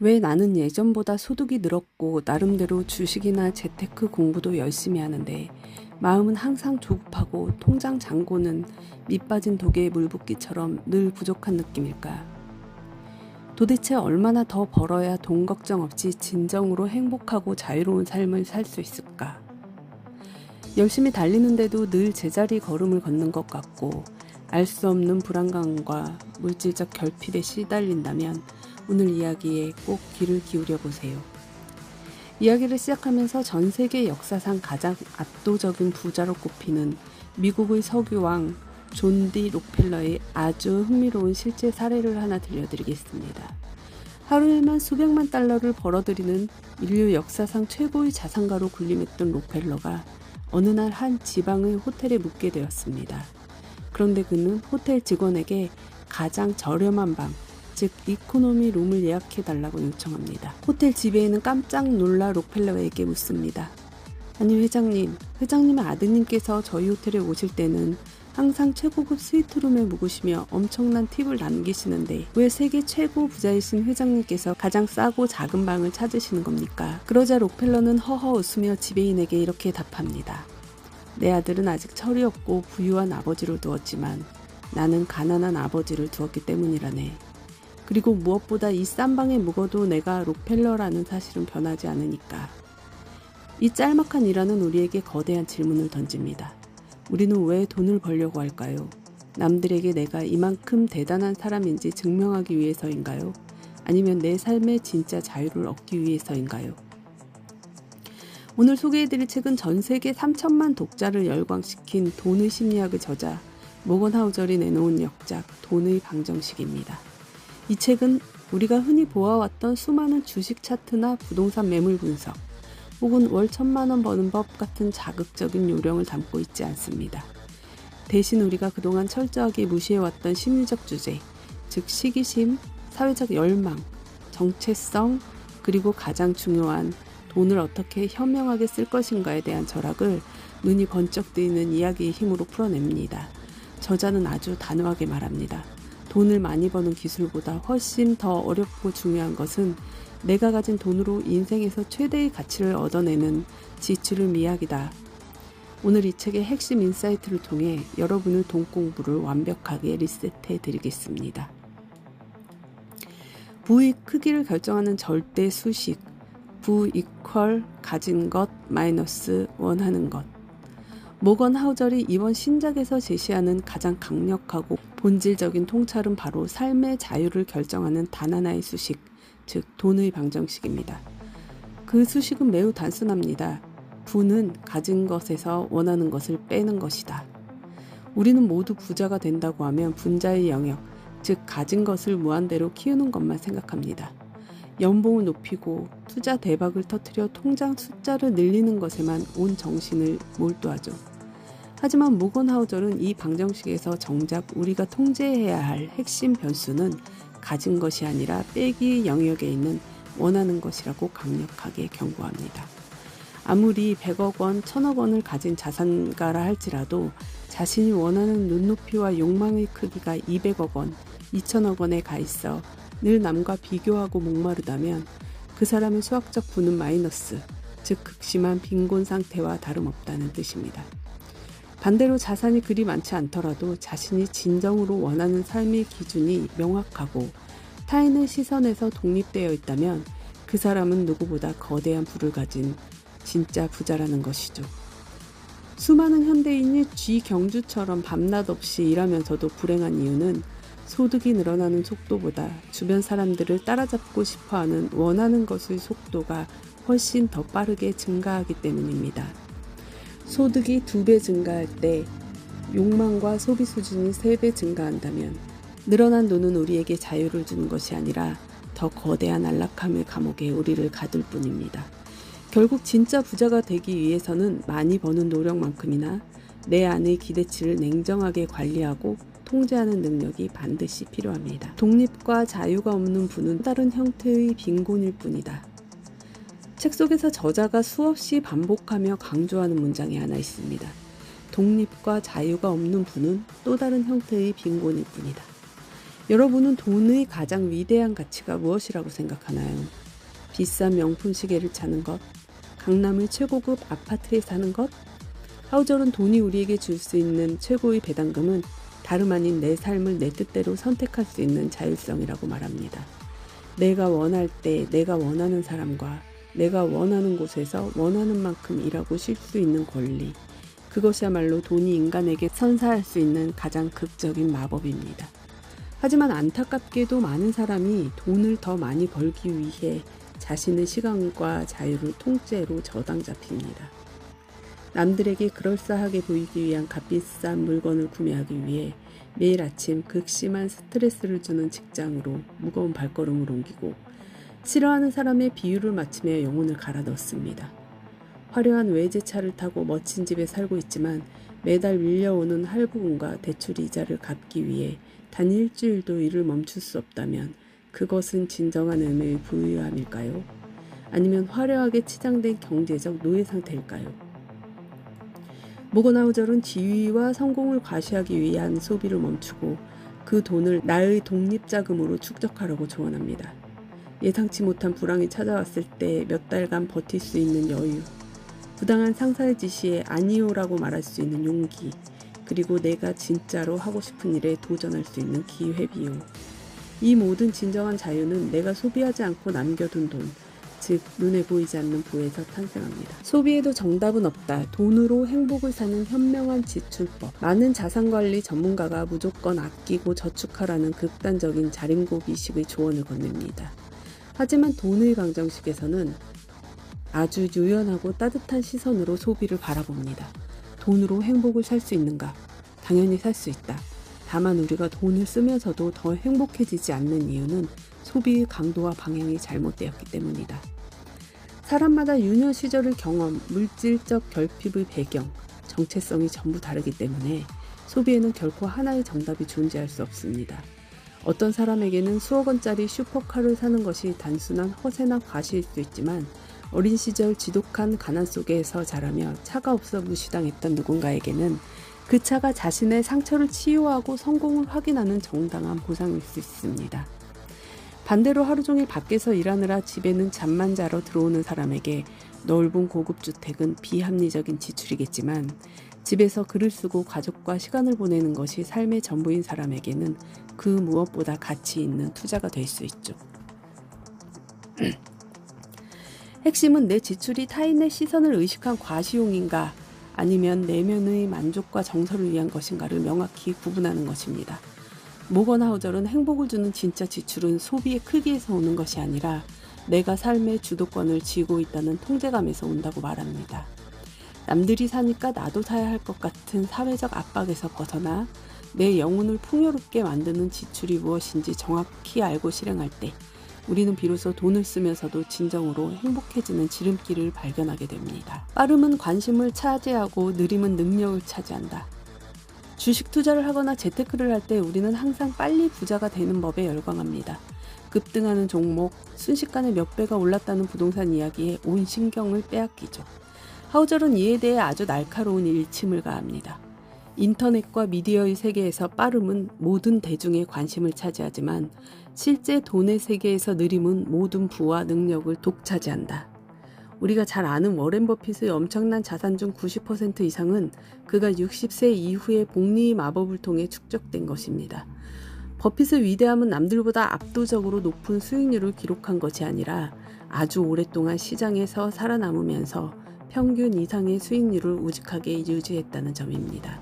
왜 나는 예전보다 소득이 늘었고 나름대로 주식이나 재테크 공부도 열심히 하는데 마음은 항상 조급하고 통장 잔고는 밑빠진 독에 물 붓기처럼 늘 부족한 느낌일까? 도대체 얼마나 더 벌어야 돈 걱정 없이 진정으로 행복하고 자유로운 삶을 살 수 있을까? 열심히 달리는데도 늘 제자리 걸음을 걷는 것 같고 알 수 없는 불안감과 물질적 결핍에 시달린다면 오늘 이야기에 꼭 귀를 기울여 보세요. 이야기를 시작하면서 전 세계 역사상 가장 압도적인 부자로 꼽히는 미국의 석유왕 존 디 록펠러의 아주 흥미로운 실제 사례를 하나 들려드리겠습니다. 하루에만 수백만 달러를 벌어들이는 인류 역사상 최고의 자산가로 군림했던 록펠러가 어느 날 한 지방의 호텔에 묵게 되었습니다. 그런데 그는 호텔 직원에게 가장 저렴한 방, 즉 이코노미 룸을 예약해달라고 요청합니다. 호텔 지배인은 깜짝 놀라 록펠러에게 묻습니다. 아니 회장님의 아드님께서 저희 호텔에 오실 때는 항상 최고급 스위트룸에 묵으시며 엄청난 팁을 남기시는데 왜 세계 최고 부자이신 회장님께서 가장 싸고 작은 방을 찾으시는 겁니까? 그러자 록펠러는 허허 웃으며 지배인에게 이렇게 답합니다. 내 아들은 아직 철이 없고 부유한 아버지를 두었지만 나는 가난한 아버지를 두었기 때문이라네. 그리고 무엇보다 이 싼 방에 묵어도 내가 록펠러라는 사실은 변하지 않으니까. 이 짤막한 일화는 우리에게 거대한 질문을 던집니다. 우리는 왜 돈을 벌려고 할까요? 남들에게 내가 이만큼 대단한 사람인지 증명하기 위해서인가요? 아니면 내 삶의 진짜 자유를 얻기 위해서인가요? 오늘 소개해드릴 책은 전 세계 3천만 독자를 열광시킨 돈의 심리학의 저자 모건 하우절이 내놓은 역작 돈의 방정식입니다. 이 책은 우리가 흔히 보아왔던 수많은 주식 차트나 부동산 매물 분석 혹은 월 1,000만 원 버는 법 같은 자극적인 요령을 담고 있지 않습니다. 대신 우리가 그동안 철저하게 무시해왔던 심리적 주제, 즉 시기심, 사회적 열망, 정체성, 그리고 가장 중요한 돈을 어떻게 현명하게 쓸 것인가에 대한 철학을 눈이 번쩍 뜨이는 이야기의 힘으로 풀어냅니다. 저자는 아주 단호하게 말합니다. 돈을 많이 버는 기술보다 훨씬 더 어렵고 중요한 것은 내가 가진 돈으로 인생에서 최대의 가치를 얻어내는 지출의 미학이다. 오늘 이 책의 핵심 인사이트를 통해 여러분의 돈 공부를 완벽하게 리셋해 드리겠습니다. 부의 크기를 결정하는 절대 수식, 부 이퀄 가진 것 마이너스 원하는 것. 모건 하우절이 이번 신작에서 제시하는 가장 강력하고 본질적인 통찰은 바로 삶의 자유를 결정하는 단 하나의 수식, 즉 돈의 방정식입니다. 그 수식은 매우 단순합니다. 부는 가진 것에서 원하는 것을 빼는 것이다. 우리는 모두 부자가 된다고 하면 분자의 영역, 즉 가진 것을 무한대로 키우는 것만 생각합니다. 연봉을 높이고 투자 대박을 터뜨려 통장 숫자를 늘리는 것에만 온 정신을 몰두하죠. 하지만 모건 하우절은 이 방정식에서 정작 우리가 통제해야 할 핵심 변수는 가진 것이 아니라 빼기 영역에 있는 원하는 것이라고 강력하게 경고합니다. 아무리 100억 원, 1000억 원을 가진 자산가라 할지라도 자신이 원하는 눈높이와 욕망의 크기가 200억 원, 2000억 원에 가 있어 늘 남과 비교하고 목마르다면 그 사람의 수학적 부는 마이너스, 즉 극심한 빈곤 상태와 다름없다는 뜻입니다. 반대로 자산이 그리 많지 않더라도 자신이 진정으로 원하는 삶의 기준이 명확하고 타인의 시선에서 독립되어 있다면 그 사람은 누구보다 거대한 부를 가진 진짜 부자라는 것이죠. 수많은 현대인이 쥐경주처럼 밤낮 없이 일하면서도 불행한 이유는 소득이 늘어나는 속도보다 주변 사람들을 따라잡고 싶어하는 원하는 것의 속도가 훨씬 더 빠르게 증가하기 때문입니다. 소득이 2배 증가할 때 욕망과 소비 수준이 3배 증가한다면 늘어난 돈은 우리에게 자유를 주는 것이 아니라 더 거대한 안락함의 감옥에 우리를 가둘 뿐입니다. 결국 진짜 부자가 되기 위해서는 많이 버는 노력만큼이나 내 안의 기대치를 냉정하게 관리하고 통제하는 능력이 반드시 필요합니다. 독립과 자유가 없는 부는 다른 형태의 빈곤일 뿐이다. 책 속에서 저자가 수없이 반복하며 강조하는 문장이 하나 있습니다. 독립과 자유가 없는 부는 또 다른 형태의 빈곤일 뿐이다. 여러분은 돈의 가장 위대한 가치가 무엇이라고 생각하나요? 비싼 명품 시계를 차는 것? 강남의 최고급 아파트에 사는 것? 하우절은 돈이 우리에게 줄 수 있는 최고의 배당금은 다름 아닌 내 삶을 내 뜻대로 선택할 수 있는 자율성이라고 말합니다. 내가 원할 때 내가 원하는 사람과 내가 원하는 곳에서 원하는 만큼 일하고 쉴 수 있는 권리. 그것이야말로 돈이 인간에게 선사할 수 있는 가장 극적인 마법입니다. 하지만 안타깝게도 많은 사람이 돈을 더 많이 벌기 위해 자신의 시간과 자유를 통째로 저당 잡힙니다. 남들에게 그럴싸하게 보이기 위한 값비싼 물건을 구매하기 위해 매일 아침 극심한 스트레스를 주는 직장으로 무거운 발걸음을 옮기고 싫어하는 사람의 비유를 맞추며 영혼을 갈아 넣습니다. 화려한 외제차를 타고 멋진 집에 살고 있지만 매달 밀려오는 할부금과 대출 이자를 갚기 위해 단 일주일도 일을 멈출 수 없다면 그것은 진정한 의미의 부유함일까요? 아니면 화려하게 치장된 경제적 노예 상태일까요? 모건하우절은 지위와 성공을 과시하기 위한 소비를 멈추고 그 돈을 나의 독립자금으로 축적하라고 조언합니다. 예상치 못한 불황이 찾아왔을 때 몇 달간 버틸 수 있는 여유, 부당한 상사의 지시에 아니오라고 말할 수 있는 용기, 그리고 내가 진짜로 하고 싶은 일에 도전할 수 있는 기회비용. 이 모든 진정한 자유는 내가 소비하지 않고 남겨둔 돈, 즉 눈에 보이지 않는 부에서 탄생합니다. 소비에도 정답은 없다. 돈으로 행복을 사는 현명한 지출법. 많은 자산관리 전문가가 무조건 아끼고 저축하라는 극단적인 자린고비식의 조언을 건넵니다. 하지만 돈의 방정식에서는 아주 유연하고 따뜻한 시선으로 소비를 바라봅니다. 돈으로 행복을 살 수 있는가? 당연히 살 수 있다. 다만 우리가 돈을 쓰면서도 더 행복해지지 않는 이유는 소비의 강도와 방향이 잘못되었기 때문이다. 사람마다 유년 시절의 경험, 물질적 결핍의 배경, 정체성이 전부 다르기 때문에 소비에는 결코 하나의 정답이 존재할 수 없습니다. 어떤 사람에게는 수억 원짜리 슈퍼카를 사는 것이 단순한 허세나 과시일 수 있지만 어린 시절 지독한 가난 속에서 자라며 차가 없어 무시당했던 누군가에게는 그 차가 자신의 상처를 치유하고 성공을 확인하는 정당한 보상일 수 있습니다. 반대로 하루 종일 밖에서 일하느라 집에는 잠만 자러 들어오는 사람에게 넓은 고급 주택은 비합리적인 지출이겠지만 집에서 글을 쓰고 가족과 시간을 보내는 것이 삶의 전부인 사람에게는 그 무엇보다 가치 있는 투자가 될 수 있죠. 핵심은 내 지출이 타인의 시선을 의식한 과시용인가 아니면 내면의 만족과 정서를 위한 것인가를 명확히 구분하는 것입니다. 모건하우절은 행복을 주는 진짜 지출은 소비의 크기에서 오는 것이 아니라 내가 삶의 주도권을 쥐고 있다는 통제감에서 온다고 말합니다. 남들이 사니까 나도 사야 할 것 같은 사회적 압박에서 벗어나 내 영혼을 풍요롭게 만드는 지출이 무엇인지 정확히 알고 실행할 때 우리는 비로소 돈을 쓰면서도 진정으로 행복해지는 지름길을 발견하게 됩니다. 빠름은 관심을 차지하고 느림은 능력을 차지한다. 주식 투자를 하거나 재테크를 할 때 우리는 항상 빨리 부자가 되는 법에 열광합니다. 급등하는 종목, 순식간에 몇 배가 올랐다는 부동산 이야기에 온 신경을 빼앗기죠. 하우절은 이에 대해 아주 날카로운 일침을 가합니다. 인터넷과 미디어의 세계에서 빠름은 모든 대중의 관심을 차지하지만 실제 돈의 세계에서 느림은 모든 부와 능력을 독차지한다. 우리가 잘 아는 워렌 버핏의 엄청난 자산 중 90% 이상은 그가 60세 이후의 복리의 마법을 통해 축적된 것입니다. 버핏의 위대함은 남들보다 압도적으로 높은 수익률을 기록한 것이 아니라 아주 오랫동안 시장에서 살아남으면서 평균 이상의 수익률을 우직하게 유지했다는 점입니다.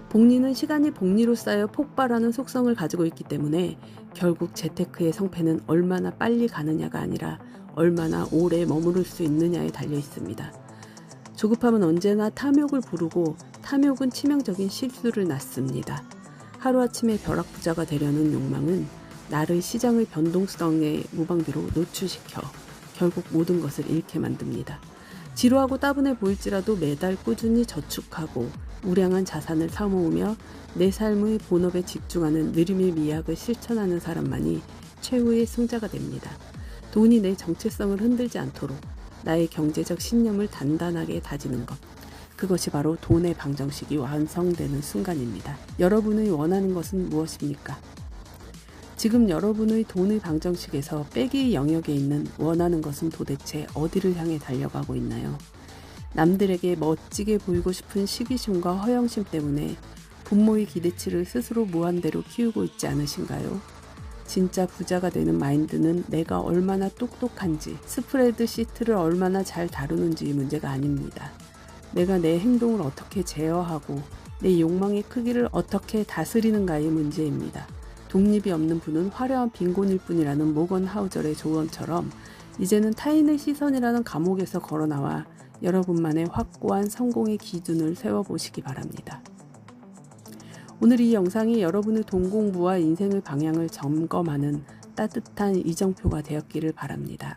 복리는 시간이 복리로 쌓여 폭발하는 속성을 가지고 있기 때문에 결국 재테크의 성패는 얼마나 빨리 가느냐가 아니라 얼마나 오래 머무를 수 있느냐에 달려 있습니다. 조급함은 언제나 탐욕을 부르고 탐욕은 치명적인 실수를 낳습니다. 하루아침에 벼락부자가 되려는 욕망은 나를 시장의 변동성의 무방비로 노출시켜 결국 모든 것을 잃게 만듭니다. 지루하고 따분해 보일지라도 매달 꾸준히 저축하고 우량한 자산을 사모으며 내 삶의 본업에 집중하는 느림의 미학을 실천하는 사람만이 최후의 승자가 됩니다. 돈이 내 정체성을 흔들지 않도록 나의 경제적 신념을 단단하게 다지는 것. 그것이 바로 돈의 방정식이 완성되는 순간입니다. 여러분의 원하는 것은 무엇입니까? 지금 여러분의 돈의 방정식에서 빼기 영역에 있는 원하는 것은 도대체 어디를 향해 달려가고 있나요? 남들에게 멋지게 보이고 싶은 시기심과 허영심 때문에 부모의 기대치를 스스로 무한대로 키우고 있지 않으신가요? 진짜 부자가 되는 마인드는 내가 얼마나 똑똑한지, 스프레드시트를 얼마나 잘 다루는지의 문제가 아닙니다. 내가 내 행동을 어떻게 제어하고 내 욕망의 크기를 어떻게 다스리는가의 문제입니다. 독립이 없는 분은 화려한 빈곤일 뿐이라는 모건 하우절의 조언처럼 이제는 타인의 시선이라는 감옥에서 걸어나와 여러분만의 확고한 성공의 기준을 세워보시기 바랍니다. 오늘 이 영상이 여러분의 돈 공부와 인생의 방향을 점검하는 따뜻한 이정표가 되었기를 바랍니다.